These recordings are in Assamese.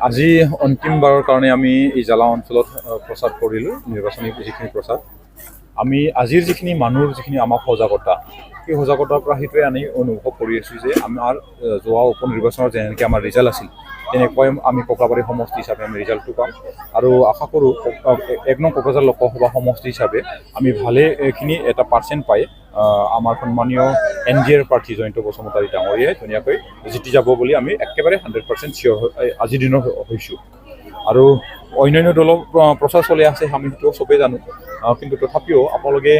আজি অন্তিমবাৰৰ কাৰণে আমি এই জালা অঞ্চলত প্ৰচাৰ কৰিলোঁ নিৰ্বাচনী যিখিনি প্ৰচাৰ আমি আজিৰ যিখিনি মানুহৰ যিখিনি আমাৰ সজাগতা সেই সজাগতাৰ পৰা সেইটোৱে আমি অনুভৱ কৰি আছোঁ যে আমাৰ যোৱা উপ নিৰ্বাচনৰ যেনেকৈ আমাৰ ৰিজাল্ট আছিল তেনেকৈ আমি কোকৰাবাৰী সমষ্টি হিচাপে আমি ৰিজাল্টটো পাম আৰু আশা কৰোঁ 1 নং কোকৰাঝাৰ লোকসভা সমষ্টি হিচাপে আমি ভালেখিনি এটা পাৰ্চেণ্ট পাই আমাৰ সন্মানীয় NDAৰ প্ৰাৰ্থী জয়ন্ত বসুমতাৰী ডাঙৰীয়াই ধুনীয়াকৈ জিতি যাব বুলি আমি একেবাৰে 100% চিয়ৰ আজিৰ দিনত হৈছোঁ আৰু অন্যান্য দলৰ প্ৰচাৰ চলি আছে আমি সেইটো চবেই জানো কিন্তু তথাপিও আপোনালোকে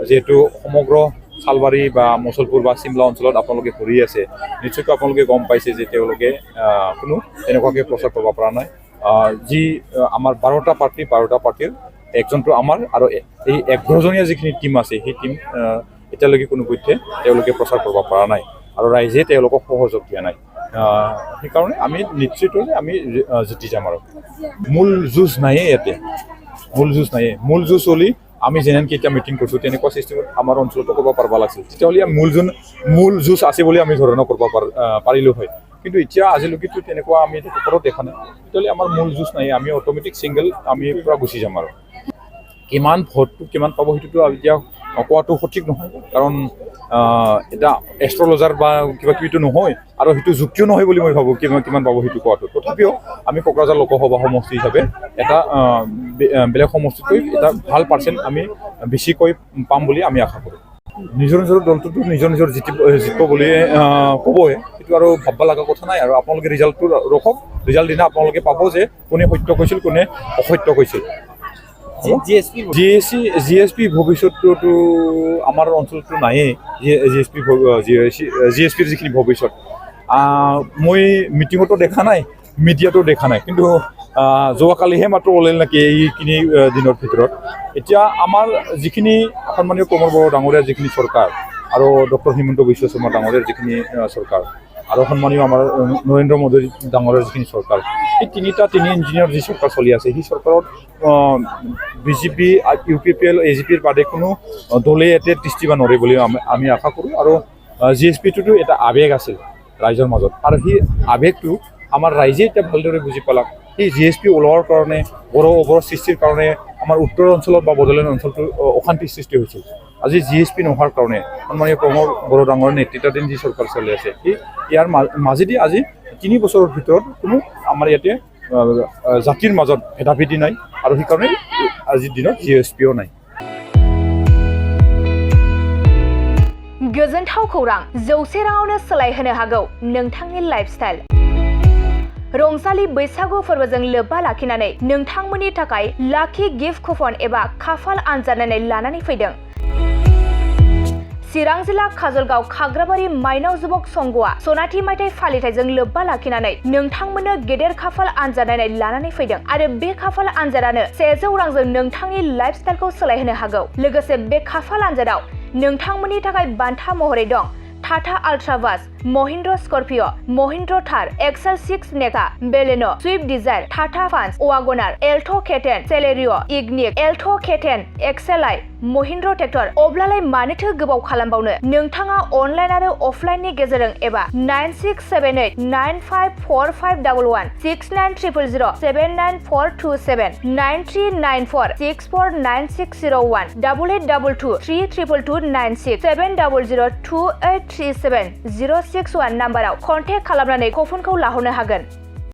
যেহেতু সমগ্ৰ চালবাৰী বা মুছলপুৰ বা চিমলা অঞ্চলত আপোনালোকে ঘূৰি আছে নিশ্চয়কৈ আপোনালোকে গম পাইছে যে তেওঁলোকে কোনো তেনেকুৱাকৈ প্ৰচাৰ কৰিব পৰা নাই যি আমাৰ 12টা পাৰ্টিৰ একজনটো আমাৰ আৰু এই 11জনীয়া যিখিনি টিম আছে সেই টিম এতিয়ালৈকে কোনোপধ্যে তেওঁলোকে প্ৰচাৰ কৰিব পৰা নাই আৰু ৰাইজে তেওঁলোকক সহযোগ দিয়া নাই সেইকাৰণে আমি নিশ্চিত যে আমি জিতি যাম আৰু মূল যুঁজ নাইয়ে ইয়াতে মূল যুঁজ হ'লে আমি যেনেকৈ এতিয়া মিটিং কৰিছোঁ তেনেকুৱা চিষ্টেমত আমাৰ অঞ্চলতো কৰিব পাৰিব লাগিছিল তেতিয়াহ'লে মূল যুঁজ আছে বুলি আমি ধৰণৰ কৰিব পাৰিলোঁ হয় কিন্তু এতিয়া আজিলৈকেতো তেনেকুৱা আমি ওপৰত দেখা নাই তেতিয়াহ'লে আমাৰ মূল যুঁজ নাই আমি অট'মেটিক ছিংগল আমি পূৰা গুচি যাম আৰু কিমান ভোটটো কিমান পাব সেইটোতো এতিয়া কোৱাটো সঠিক নহয় কাৰণ এটা এষ্ট্ৰলজাৰ বা কিবা কিবিটো নহয় আৰু সেইটো যুক্তিও নহয় বুলি মই ভাবোঁ কিমান পাব সেইটো কোৱাটো তথাপিও আমি কোকৰাঝাৰ লোকসভা সমষ্টি হিচাপে এটা বেলেগ সমষ্টিতকৈ এটা ভাল পাৰ্চেণ্ট আমি বেছিকৈ পাম বুলি আমি আশা কৰোঁ নিজৰ দলটোতো নিজৰ জিতিব বুলি ক'বই সেইটো আৰু ভাবিব লগা কথা নাই আৰু আপোনালোকে ৰিজাল্টটো ৰখক ৰিজাল্ট দিনা আপোনালোকে পাব যে কোনে সত্য কৈছিল কোনে অসত্য কৈছিল জিএছপি ভৱিষ্যতটো আমাৰ অঞ্চলটো নায়েই জিএছপিৰ যিখিনি ভৱিষ্যত মই মিটিঙতো দেখা নাই মিডিয়াতো দেখা নাই কিন্তু যোৱাকালিহে মাত্ৰ ওলাল নেকি এইখিনি দিনৰ ভিতৰত এতিয়া আমাৰ যিখিনি সন্মানীয় প্ৰমোদ বড়ো ডাঙৰীয়াৰ যিখিনি চৰকাৰ আৰু ডক্টৰ হিমন্ত বিশ্ব শৰ্মা ডাঙৰীয়াৰ যিখিনি চৰকাৰ আৰু সন্মানীয় আমাৰ নৰেন্দ্ৰ মোদী ডাঙৰীয়াৰ যিখিনি চৰকাৰ এই তিনি ইঞ্জিনিয়াৰ যি চৰকাৰ চলি আছে সেই চৰকাৰত বিজেপি UPPL AGPৰ বাদে কোনো দলে ইয়াতে তিষ্ঠিব নোৱাৰে বুলি আমি আশা কৰোঁ আৰু জিএছপিটোতো এটা আৱেগ আছিল ৰাইজৰ মাজত আৰু সেই আৱেগটো আমাৰ ৰাইজে এতিয়া ভালদৰে বুজি পালাক সেই জিএছপি ওলোৱাৰ কাৰণে অৱৰোধ সৃষ্টিৰ কাৰণে আমাৰ উত্তৰ অঞ্চলত বা বড়োলেণ্ড অঞ্চলটো অশান্তিৰ সৃষ্টি হৈছিল আজি জিএছপি নোহোৱাৰ কাৰণে সন্মানীয় প্ৰমোদ বড়ো ডাঙৰীয়াৰ নেতৃত্বাধীন যি চৰকাৰ চলি আছে ইয়াৰ মাজেদি আজি 3 বছৰৰ ভিতৰত কোনো আমাৰ ইয়াতে জাতিৰ মাজত ভেদাভেদি নাই আৰু সেইকাৰণে আজিৰ দিনত জিএছপিও নাই गोजोनथाव खौरां 100 राङावनो सोलायहोनो हागौ नोंथांनि लाइफस्टाइल रंजालि बैसागु फोरबोजों लोब्बा लाखिनानै नोंथांमोननि थाखाय लाखि गिफ्ट कुपन एबा खाफाल आनजाद नायनाय लानानै फैदों चिरां जिल्ला काजलगाव खाग्राबारि माइनाव जुबक संघआ सनाथि मायथाइ फालिथायजों लोब्बा लाखिनानै नोंथांमोननो गेदेर खाफाल आनजाद नायनाय लानानै फैदों आरो बे खाफाल आनजादानो 100 रांजों नोंथांनि लाइफस्टाइलखौ सोलायहोनो हागौ लोगोसे बे खाफाल आनजादाव नोंथांमोननि थाखाय बान्था महरै दं टाटा अल्ट्रावास महिन्द्र स्कर्पियो महिन्द्र थार एक्सेल 6 नेका बेलेनो स्विफ्ट डिजायर टाटा पांच wagon R Alto K ten Celerio Ignis Alto K ten एक्सेलाइ महिन्द्र ट्रेक्टर अब्लालाय मानोथो गोबाव खालामबावनो नोंथाङा अनलाइन आरो अफलाइननि गेजेरजों एबा 9678954511 6900079427 9394649601 8822322296 7002837 061 नाम्बाराव कन्टेक्ट खालामनानै कुपनखौ लाहरनो हागोन।